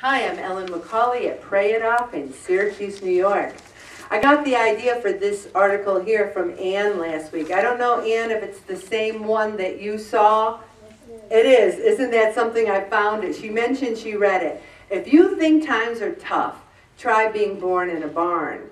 Hi, I'm Ellen McCauley at Pray It Off in Syracuse, New York. I got the idea for this article here from Ann last week. I don't know, Ann, if it's the same one that you saw. It is. Isn't that something? I found it. She mentioned she read it. If you think times are tough, try being born in a barn.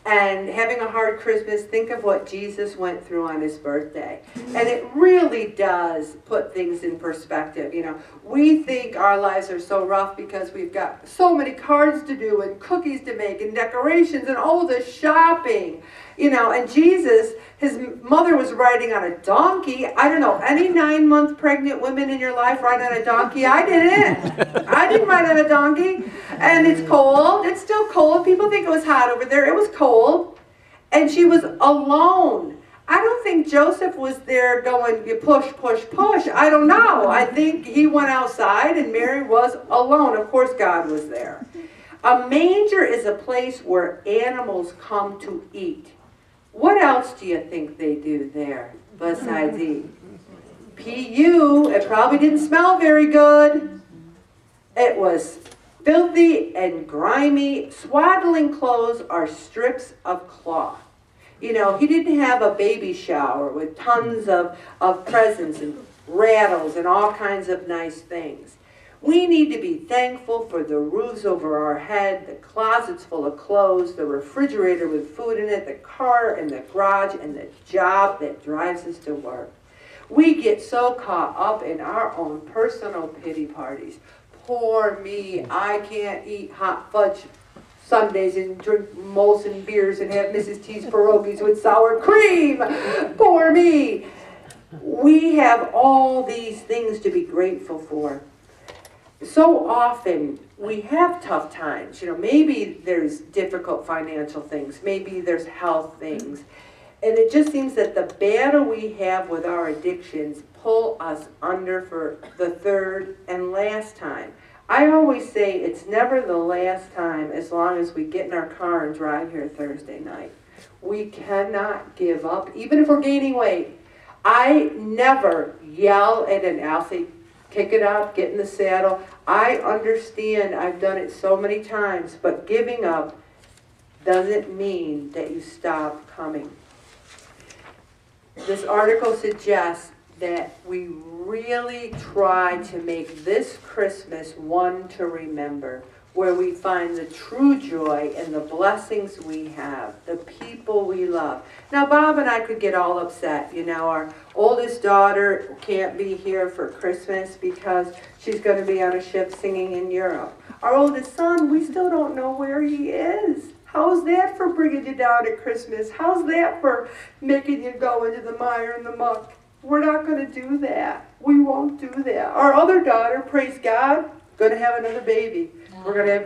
And having a hard Christmas, think of what Jesus went through on his birthday. And it really does put things in perspective. You know, we think our lives are so rough because we've got so many cards to do and cookies to make and decorations and all the shopping. You know, and Jesus, his mother was riding on a donkey. I don't know, any 9-month pregnant women in your life ride on a donkey? I didn't. I didn't ride on a donkey. And it's cold. It's still cold. People think it was hot over there. It was cold. And she was alone. I don't think Joseph was there going, you push, push, push. I don't know. I think he went outside and Mary was alone. Of course God was there. A manger is a place where animals come to eat. What else do you think they do there besides eat? P.U. It probably didn't smell very good. It was filthy and grimy. Swaddling clothes are strips of cloth. You know, he didn't have a baby shower with tons of presents and rattles and all kinds of nice things. We need to be thankful for the roofs over our head, the closets full of clothes, the refrigerator with food in it, the car and the garage, and the job that drives us to work. We get so caught up in our own personal pity parties. Poor me, I can't eat hot fudge sundaes and drink Molson beers and have Mrs. T's pierogies with sour cream. Poor me. We have all these things to be grateful for. So often we have tough times. You know, maybe there's difficult financial things. Maybe there's health things. And it just seems that the battle we have with our addictions pull us under for the third and last time. I always say it's never the last time as long as we get in our car and drive here Thursday night. We cannot give up, even if we're gaining weight. I never yell at an athlete, kick it up, get in the saddle. I understand, I've done it so many times, but giving up doesn't mean that you stop coming. This article suggests that we really try to make this Christmas one to remember, where we find the true joy and the blessings we have, the people we love. Now, Bob and I could get all upset. You know, our oldest daughter can't be here for Christmas because she's going to be on a ship singing in Europe. Our oldest son, we still don't know where he is. How's that for bringing you down at Christmas? How's that for making you go into the mire and the muck? We're not going to do that. We won't do that. Our other daughter, praise God, going to have another baby. We're going to have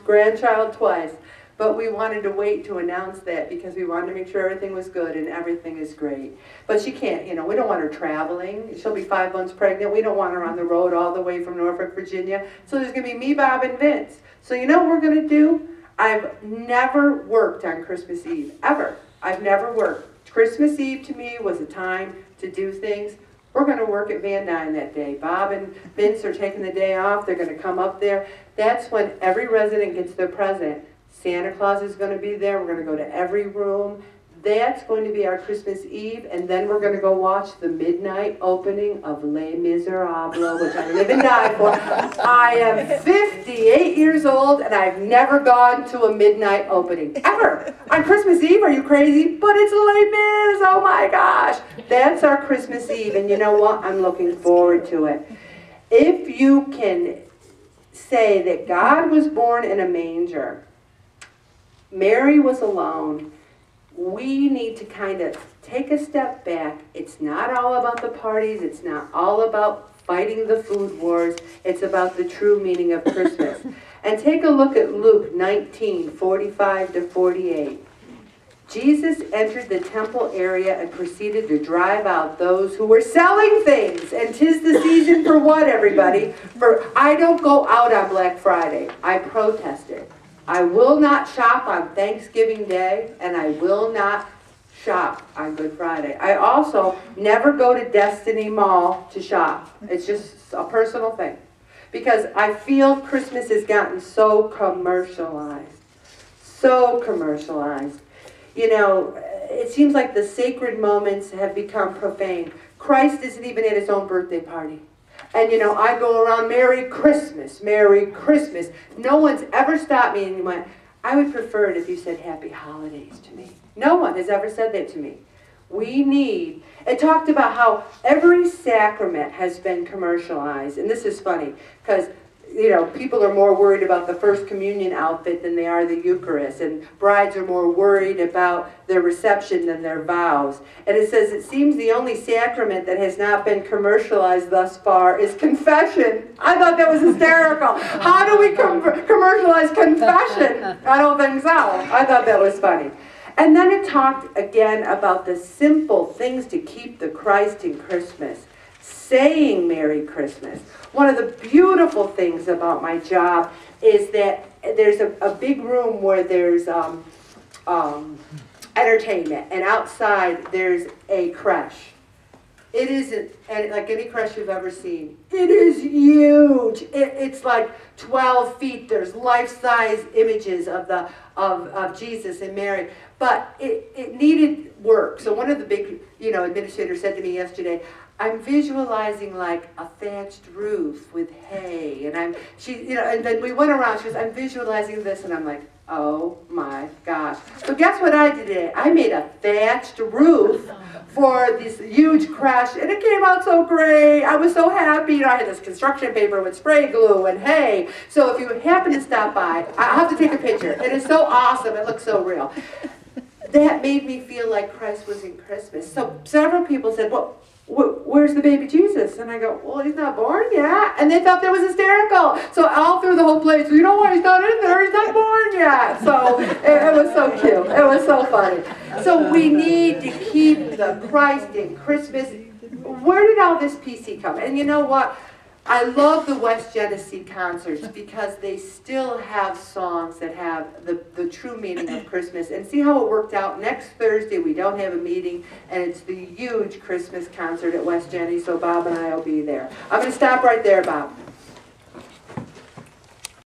grandchild twice. But we wanted to wait to announce that because we wanted to make sure everything was good and everything is great. But she can't, you know, we don't want her traveling. She'll be 5 months pregnant. We don't want her on the road all the way from Norfolk, Virginia. So there's going to be me, Bob, and Vince. So you know what we're going to do? I've never worked on Christmas Eve, ever. I've never worked. Christmas Eve to me was a time to do things. We're going to work at Van Dyne that day. Bob and Vince are taking the day off. They're going to come up there. That's when every resident gets their present. Santa Claus is going to be there. We're going to go to every room. That's going to be our Christmas Eve. And then we're going to go watch the midnight opening of Les Miserables, which I live and die for. I am 58 years old, and I've never gone to a midnight opening, ever. On Christmas Eve, are you crazy? But it's Les Mis, oh my gosh. That's our Christmas Eve, and you know what? I'm looking forward to it. If you can say that God was born in a manger, Mary was alone, we need to kind of take a step back. It's not all about the parties. It's not all about fighting the food wars. It's about the true meaning of Christmas. And take a look at Luke 19:45-48. Jesus entered the temple area and proceeded to drive out those who were selling things. And 'tis the season for what, everybody? For I don't go out on Black Friday. I protested. I will not shop on Thanksgiving Day, and I will not shop on Good Friday. I also never go to Destiny Mall to shop. It's just a personal thing. because I feel Christmas has gotten so commercialized. So commercialized. You know, it seems like the sacred moments have become profane. Christ isn't even at his own birthday party. And you know, I go around, Merry Christmas, Merry Christmas. No one's ever stopped me and went, I would prefer it if you said Happy Holidays to me. No one has ever said that to me. We need, it talked about how every sacrament has been commercialized. And this is funny, because you know, people are more worried about the First Communion outfit than they are the Eucharist. And brides are more worried about their reception than their vows. And it says, it seems the only sacrament that has not been commercialized thus far is confession. I thought that was hysterical. How do we commercialize confession? I don't think so. I thought that was funny. And then it talked again about the simple things to keep the Christ in Christmas. Saying Merry Christmas. One of the beautiful things about my job is that there's a big room where there's entertainment, and outside there's a creche. It isn't like any creche you've ever seen. It is huge. It's like 12 feet. There's life-size images of Jesus and Mary. But it needed work. So one of the big administrators said to me yesterday, I'm visualizing like a thatched roof with hay, and and then we went around. She goes, I'm visualizing this, and I'm like, oh my gosh! So guess what I did today? I made a thatched roof for this huge creche, and it came out so great. I was so happy. I had this construction paper with spray glue and hay. So if you happen to stop by, I'll have to take a picture. It is so awesome. It looks so real. That made me feel like Christ was in Christmas. So several people said, well, where's the baby Jesus? And I go, well, he's not born yet. And they thought that was hysterical. So all through the whole place, you know what, he's not in there, he's not born yet. So it was so cute. It was so funny. So we need to keep the Christ in Christmas. Where did all this PC come? And you know what? I love the West Genesee concerts because they still have songs that have the true meaning of Christmas. And see how it worked out? Next Thursday we don't have a meeting, and it's the huge Christmas concert at West Genesee, so Bob and I will be there. I'm going to stop right there, Bob.